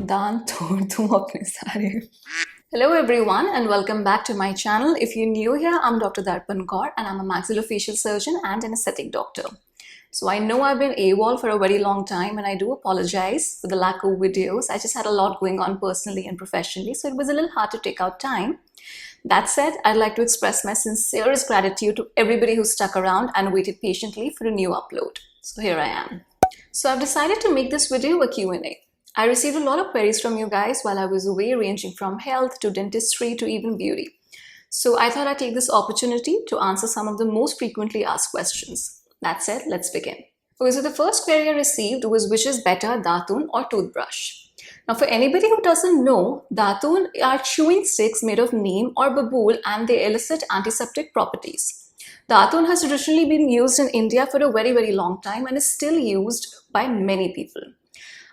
दान तोड़ तुम अपने सारे. Hello everyone and welcome back to my channel. If you're new here, I'm Dr. Darpan Kaur and I'm a maxillofacial surgeon and an aesthetic doctor. So I know I've been AWOL for a very long time and I do apologize for the lack of videos. I just had a lot going on personally and professionally, so it was a little hard to take out time. That said, I'd like to express my sincerest gratitude to everybody who stuck around and waited patiently for a new upload. So here I am. So I've decided to make this video a Q&A. I received a lot of queries from you guys while I was away, ranging from health to dentistry to even beauty. So I thought I'd take this opportunity to answer some of the most frequently asked questions. That said, let's begin. Okay, so the first query I received was which is better, datun or toothbrush? Now for anybody who doesn't know, datun are chewing sticks made of neem or babool and they elicit antiseptic properties. Datun has traditionally been used in India for a very long time and is still used by many people.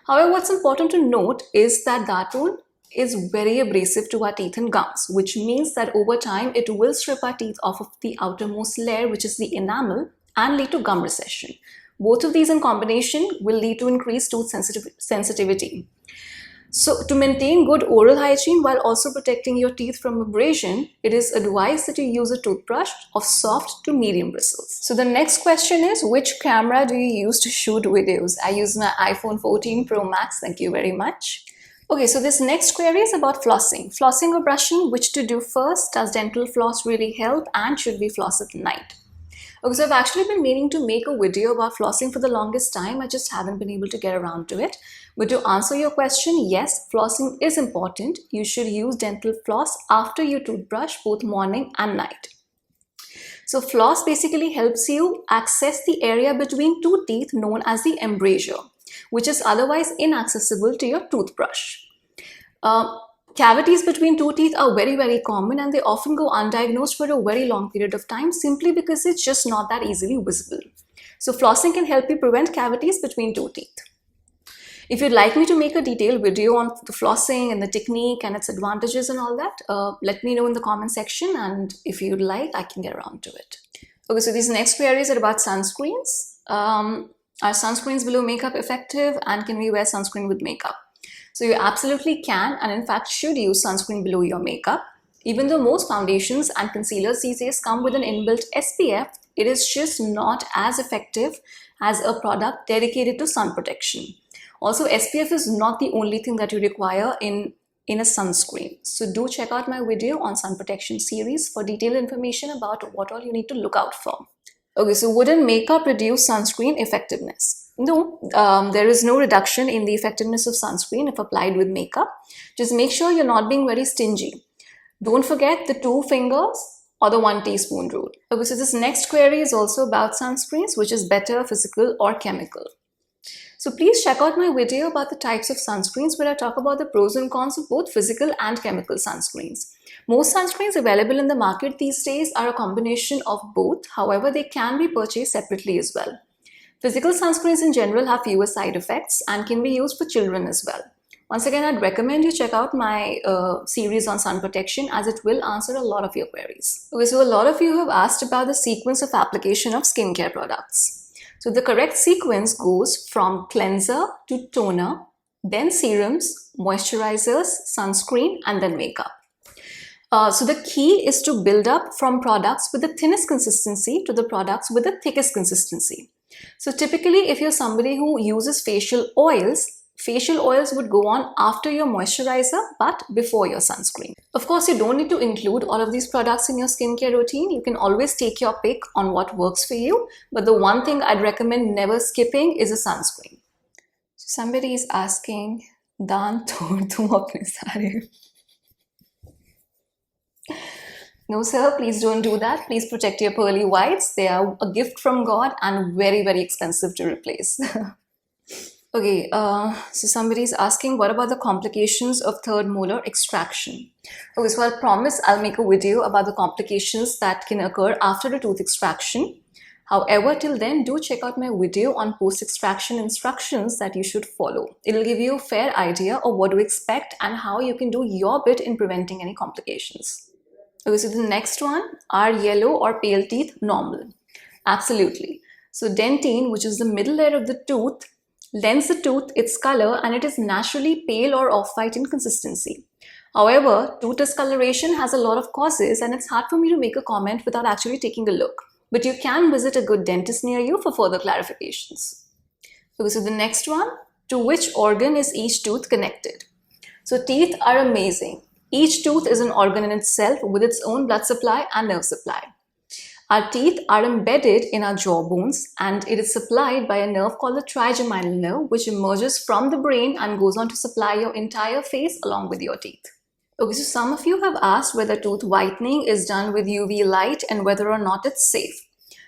However, what's important to note is that datun is very abrasive to our teeth and gums, which means that over time it will strip our teeth off of the outermost layer, which is the enamel, and lead to gum recession. Both of these in combination will lead to increased tooth sensitivity. So to maintain good oral hygiene while also protecting your teeth from abrasion, it is advised that you use a toothbrush of soft to medium bristles. So the next question is, which camera do you use to shoot videos? I use my iPhone 14 Pro Max, thank you very much. Okay, so this next query is about flossing. Flossing or brushing, which to do first? Does dental floss really help and should we floss at night? Okay, so I've actually been meaning to make a video about flossing for the longest time. I just haven't been able to get around to it. But to answer your question, yes, flossing is important. You should use dental floss after you toothbrush both morning and night. So floss basically helps you access the area between two teeth known as the embrasure, which is otherwise inaccessible to your toothbrush. Cavities between two teeth are very common and they often go undiagnosed for a very long period of time simply because it's just not that easily visible. So flossing can help you prevent cavities between two teeth. If you'd like me to make a detailed video on the flossing and the technique and its advantages and all that, let me know in the comment section, and if you'd like, I can get around to it. Okay, so these next queries are about sunscreens. Are sunscreens below makeup effective and can we wear sunscreen with makeup? So you absolutely can and in fact should use sunscreen below your makeup. Even though most foundations and concealers these days come with an inbuilt SPF, it is just not as effective as a product dedicated to sun protection. Also, SPF is not the only thing that you require in a sunscreen. So do check out my video on sun protection series for detailed information about what all you need to look out for. Okay, so wouldn't makeup reduce sunscreen effectiveness? No, there is no reduction in the effectiveness of sunscreen if applied with makeup. Just make sure you're not being very stingy. Don't forget the 2 fingers or the 1 teaspoon rule. Okay, so this next query is also about sunscreens, which is better, physical or chemical. So please check out my video about the types of sunscreens where I talk about the pros and cons of both physical and chemical sunscreens. Most sunscreens available in the market these days are a combination of both. However, they can be purchased separately as well. Physical sunscreens in general have fewer side effects and can be used for children as well. Once again, I'd recommend you check out my series on sun protection as it will answer a lot of your queries. Okay, so a lot of you have asked about the sequence of application of skincare products. So the correct sequence goes from cleanser to toner, then serums, moisturizers, sunscreen, and then makeup. So the key is to build up from products with the thinnest consistency to the products with the thickest consistency. So typically, if you're somebody who uses facial oils would go on after your moisturizer but before your sunscreen. Of course, you don't need to include all of these products in your skincare routine. You can always take your pick on what works for you. But the one thing I'd recommend never skipping is a sunscreen. So somebody is asking, "Daan tod tum apne sare." No sir, please don't do that. Please protect your pearly whites. They are a gift from God and very expensive to replace. Okay, so somebody is asking, what about the complications of third molar extraction? Okay, so I'll promise I'll make a video about the complications that can occur after a tooth extraction. However, till then, do check out my video on post-extraction instructions that you should follow. It'll give you a fair idea of what to expect and how you can do your bit in preventing any complications. Okay, so the next one, are yellow or pale teeth normal? Absolutely. So dentine, which is the middle layer of the tooth, lends the tooth its color, and it is naturally pale or off-white in consistency. However, tooth discoloration has a lot of causes, and it's hard for me to make a comment without actually taking a look. But you can visit a good dentist near you for further clarifications. Okay, so the next one, to which organ is each tooth connected? So teeth are amazing. Each tooth is an organ in itself with its own blood supply and nerve supply. Our teeth are embedded in our jaw bones, and it is supplied by a nerve called the trigeminal nerve, which emerges from the brain and goes on to supply your entire face along with your teeth. Okay, so some of you have asked whether tooth whitening is done with UV light and whether or not it's safe.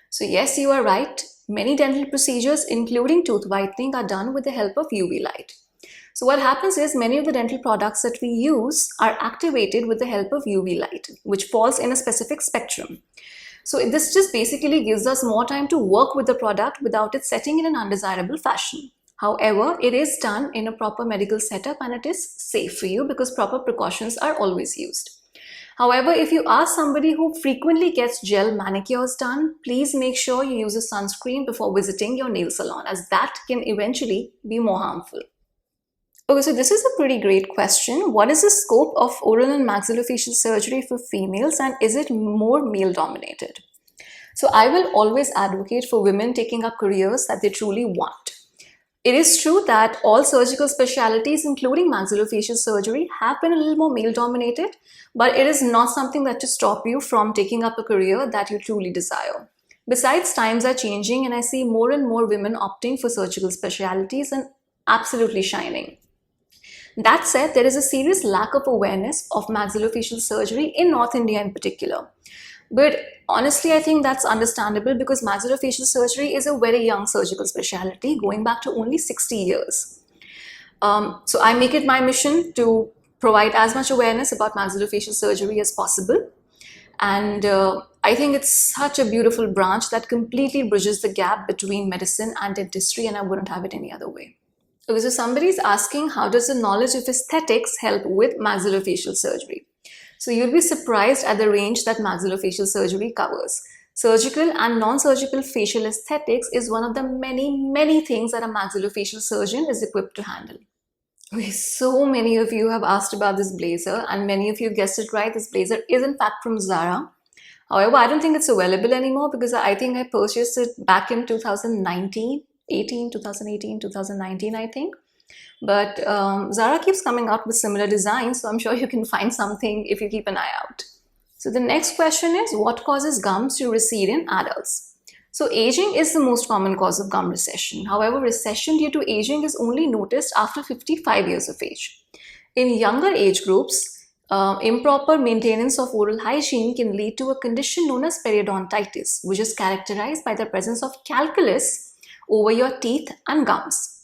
So yes, you are right. Many dental procedures, including tooth whitening, are done with the help of UV light. So what happens is many of the dental products that we use are activated with the help of UV light, which falls in a specific spectrum. So this just basically gives us more time to work with the product without it setting in an undesirable fashion. However, it is done in a proper medical setup and it is safe for you because proper precautions are always used. However, if you are somebody who frequently gets gel manicures done, please make sure you use a sunscreen before visiting your nail salon, as that can eventually be more harmful. Okay, so this is a pretty great question. What is the scope of oral and maxillofacial surgery for females, and is it more male dominated? So I will always advocate for women taking up careers that they truly want. It is true that all surgical specialties, including maxillofacial surgery, have been a little more male dominated, but it is not something that to stop you from taking up a career that you truly desire. Besides, times are changing and I see more and more women opting for surgical specialties and absolutely shining. That said, there is a serious lack of awareness of maxillofacial surgery in North India in particular. But honestly, I think that's understandable because maxillofacial surgery is a very young surgical specialty going back to only 60 years. So I make it my mission to provide as much awareness about maxillofacial surgery as possible. And I think it's such a beautiful branch that completely bridges the gap between medicine and dentistry, and I wouldn't have it any other way. Okay, so somebody's asking, how does the knowledge of aesthetics help with maxillofacial surgery? So you'll be surprised at the range that maxillofacial surgery covers. Surgical and non-surgical facial aesthetics is one of the many things that a maxillofacial surgeon is equipped to handle. Okay, so many of you have asked about this blazer, and many of you guessed it right. This blazer is in fact from Zara. However, I don't think it's available anymore because I think I purchased it back in 2019, I think. But Zara keeps coming out with similar designs, so I'm sure you can find something if you keep an eye out. So the next question is, what causes gums to recede in adults? So aging is the most common cause of gum recession. However, recession due to aging is only noticed after 55 years of age. In younger age groups, improper maintenance of oral hygiene can lead to a condition known as periodontitis, which is characterized by the presence of calculus over your teeth and gums.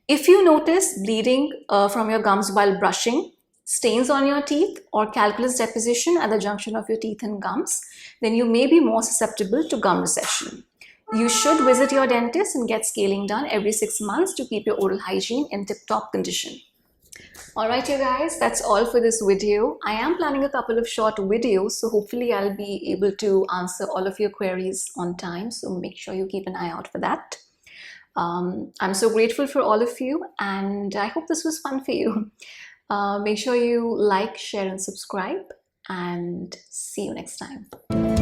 If you notice bleeding from your gums while brushing, stains on your teeth, or calculus deposition at the junction of your teeth and gums, then you may be more susceptible to gum recession. You should visit your dentist and get scaling done every 6 months to keep your oral hygiene in tip-top condition. Alright you guys, that's all for this video. I am planning a couple of short videos, so hopefully I'll be able to answer all of your queries on time, so make sure you keep an eye out for that. I'm so grateful for all of you, and I hope this was fun for you. Make sure you like, share, and subscribe, and see you next time.